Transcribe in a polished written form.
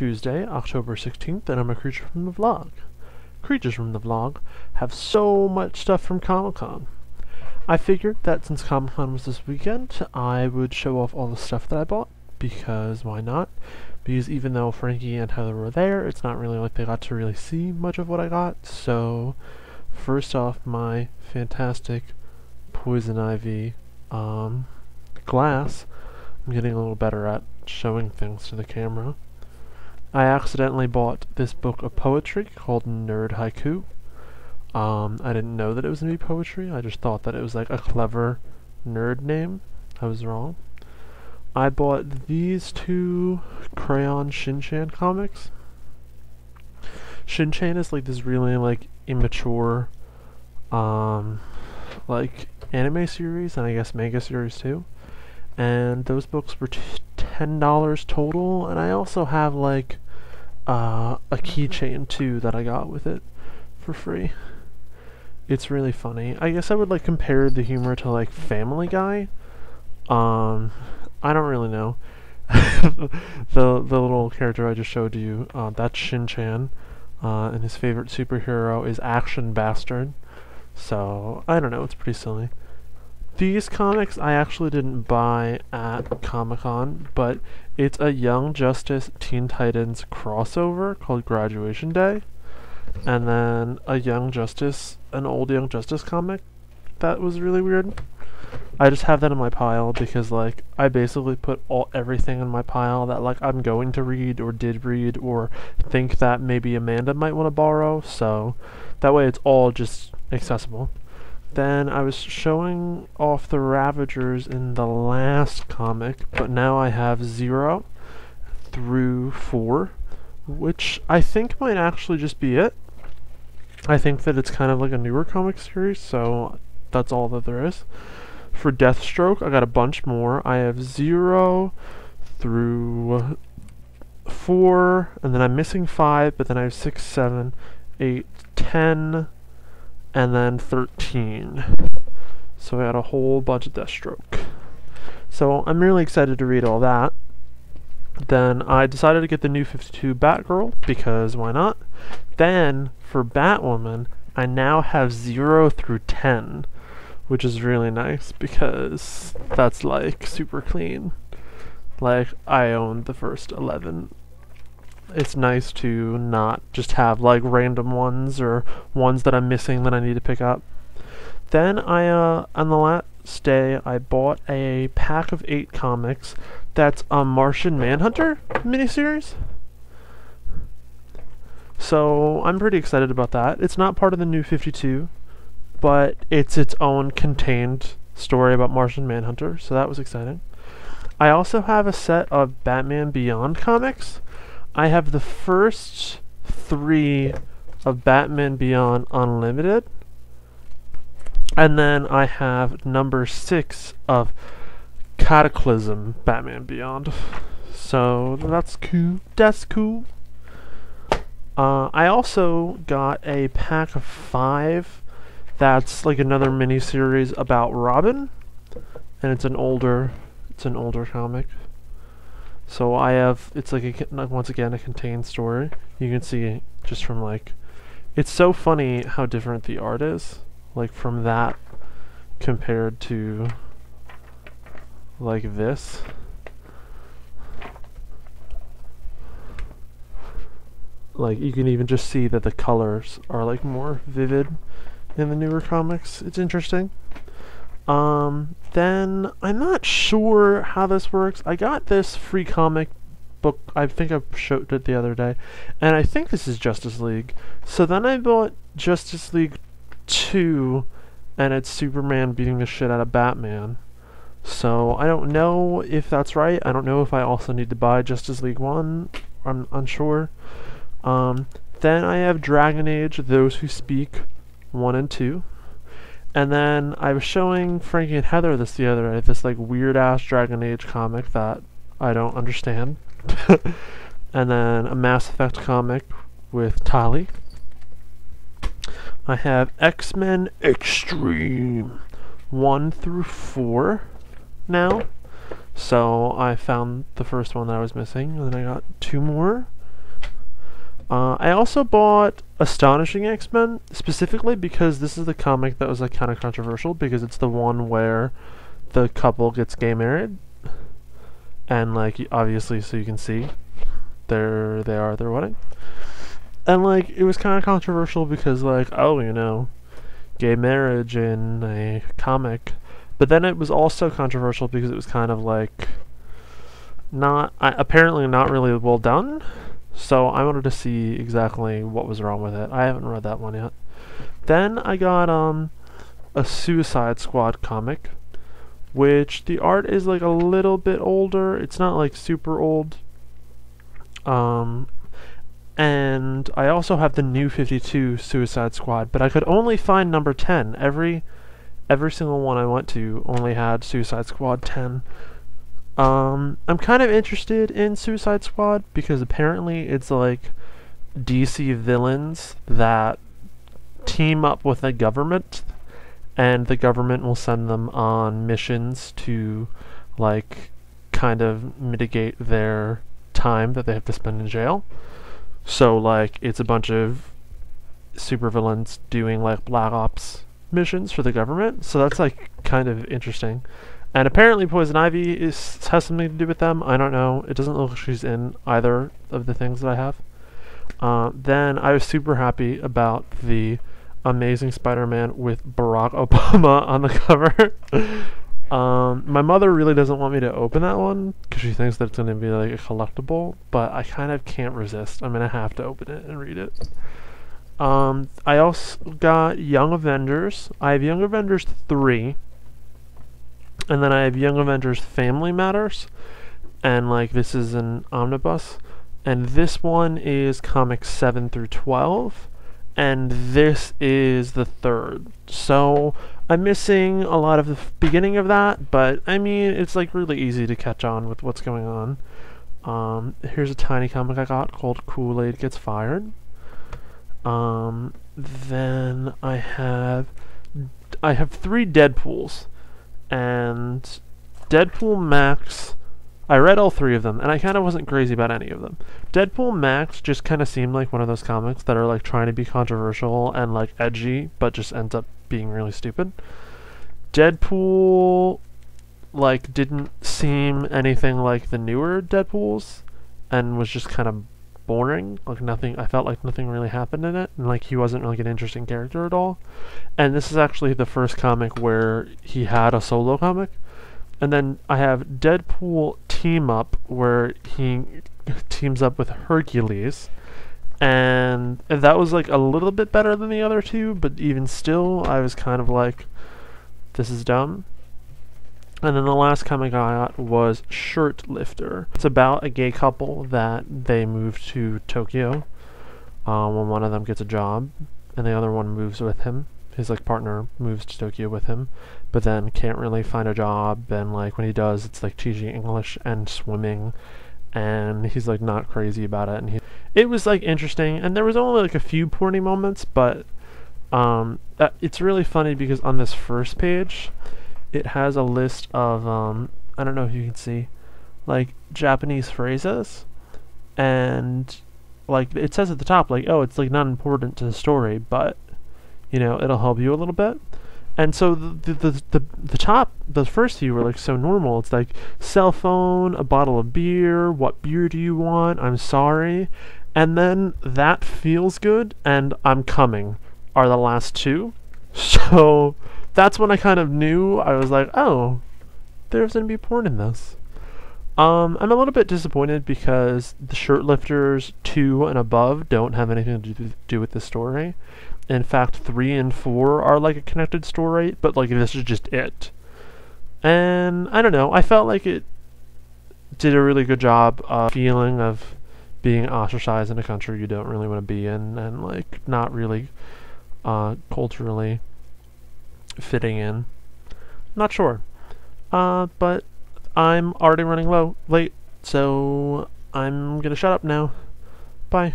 Tuesday, October 16th, and I'm a creature from the vlog. Creatures from the vlog have so much stuff from Comic-Con. I figured that since Comic-Con was this weekend, I would show off all the stuff that I bought, because why not? Because even though Frankie and Heather were there, it's not really like they got to really see much of what I got. So, first off, my fantastic Poison Ivy glass. I'm getting a little better at showing things to the camera. I accidentally bought this book of poetry called Nerd Haiku. I didn't know that it was going to be poetry. I just thought that it was like a clever nerd name. I was wrong. I bought these two Crayon Shin-Chan comics. Shin-Chan is like this really like immature like anime series, and I guess manga series too. And those books were $10 total, and I also have like a keychain too that I got with it for free. It's really funny. I guess I would like compare the humor to like Family Guy. I don't really know. the little character I just showed you, that's Shin-Chan, and his favorite superhero is Action Bastard. So I don't know, it's pretty silly. These comics I actually didn't buy at Comic-Con, but it's a Young Justice Teen Titans crossover called Graduation Day, and then an old Young Justice comic that was really weird. I just have that in my pile because like I basically put everything in my pile that like I'm going to read or did read or think that maybe Amanda might want to borrow, so that way it's all just accessible. Then I was showing off the Ravagers in the last comic, but now I have 0 through 4, which I think might actually just be it. I think that it's kind of like a newer comic series, so that's all that there is. For Deathstroke, I got a bunch more. I have 0 through 4, and then I'm missing 5, but then I have 6, 7, 8, 10, and then 13. So I got a whole bunch of Deathstroke. So I'm really excited to read all that. Then I decided to get the New 52 Batgirl, because why not? Then, for Batwoman, I now have 0 through 10, which is really nice, because that's like super clean. Like, I own the first 11. It's nice to not just have like random ones or ones that I'm missing that I need to pick up. Then on the last day, I bought a pack of 8 comics. That's a Martian Manhunter miniseries. So I'm pretty excited about that. It's not part of the New 52, but it's its own contained story about Martian Manhunter, so that was exciting. I also have a set of Batman Beyond comics. I have the first 3 of Batman Beyond Unlimited, and then I have number 6 of Cataclysm Batman Beyond. So that's cool. That's cool. I also got a pack of 5 that's like another mini-series about Robin, and it's an older comic. So I have, it's like once again a contained story. You can see just from like, it's so funny how different the art is, like from that compared to like this. Like you can even just see that the colors are like more vivid in the newer comics. It's interesting. Then I'm not sure how this works. I got this free comic book, I think I showed it the other day, and I think this is Justice League. So then I bought Justice League 2, and it's Superman beating the shit out of Batman. So I don't know if that's right. I don't know if I also need to buy Justice League 1. I'm unsure. Then I have Dragon Age, Those Who Speak 1 and 2. And then I was showing Frankie and Heather this the other day, this like weird ass Dragon Age comic that I don't understand. And then a Mass Effect comic with Tali. I have X-Men Extreme 1 through 4 now. So I found the first one that I was missing, and then I got 2 more. I also bought Astonishing X-Men, specifically because this is the comic that was like kind of controversial, because it's the one where the couple gets gay married, and like obviously, so you can see, there they are at their wedding, and like it was kind of controversial because like, oh, you know, gay marriage in a comic, but then it was also controversial because it was kind of like apparently not really well done. So I wanted to see exactly what was wrong with it. I haven't read that one yet. Then I got a Suicide Squad comic, which the art is like a little bit older. It's not like super old. And I also have the New 52 Suicide Squad, but I could only find number 10. Every single one I went to only had Suicide Squad 10. I'm kind of interested in Suicide Squad because apparently it's like DC villains that team up with the government, and the government will send them on missions to like kind of mitigate their time that they have to spend in jail. So like it's a bunch of supervillains doing like Black Ops missions for the government. So that's like kind of interesting. And apparently Poison Ivy has something to do with them. I don't know. It doesn't look like she's in either of the things that I have. Then I was super happy about the Amazing Spider-Man with Barack Obama on the cover. My mother really doesn't want me to open that one because she thinks that it's going to be like a collectible, but I kind of can't resist. I'm going to have to open it and read it. I also got Young Avengers. I have Young Avengers 3. And then I have Young Avengers Family Matters, and like this is an omnibus, and this one is comics 7 through 12, and this is the third. So I'm missing a lot of the beginning of that, but I mean it's like really easy to catch on with what's going on. Here's a tiny comic I got called Kool-Aid Gets Fired. Then I have 3 Deadpools. And Deadpool Max, I read all 3 of them, and I kind of wasn't crazy about any of them. Deadpool Max just kind of seemed like one of those comics that are like trying to be controversial and like edgy, but just ends up being really stupid. Deadpool like didn't seem anything like the newer Deadpools, and was just kind of boring. Like nothing, I felt like nothing really happened in it, and like he wasn't like an interesting character at all. And this is actually the first comic where he had a solo comic. And then I have Deadpool Team Up, where he teams up with Hercules, and that was like a little bit better than the other 2, but even still I was kind of like, this is dumb. And then the last comic I got was Shirt Lifter. It's about a gay couple that they move to Tokyo when one of them gets a job, and the other one moves with him. His like partner moves to Tokyo with him, but then can't really find a job, and like when he does, it's like teaching English and swimming, and he's like not crazy about it. And it was like interesting, and there was only like a few porny moments, but it's really funny because on this first page, it has a list of, I don't know if you can see, like, Japanese phrases, and, like, it says at the top, like, oh, it's, like, not important to the story, but, you know, it'll help you a little bit. And so the first few were, like, so normal. It's, like, cell phone, a bottle of beer, what beer do you want, I'm sorry. And then that feels good, and I'm coming are the last 2. So that's when I kind of knew. I was like, oh, there's gonna be porn in this. I'm a little bit disappointed because the Shirt Lifters 2 and above don't have anything to do with the story. In fact, 3 and 4 are like a connected story, but like this is just it. And I don't know, I felt like it did a really good job of feeling of being ostracized in a country you don't really want to be in, and like not really culturally fitting in. Not sure. But I'm already running late, so I'm gonna shut up now. Bye.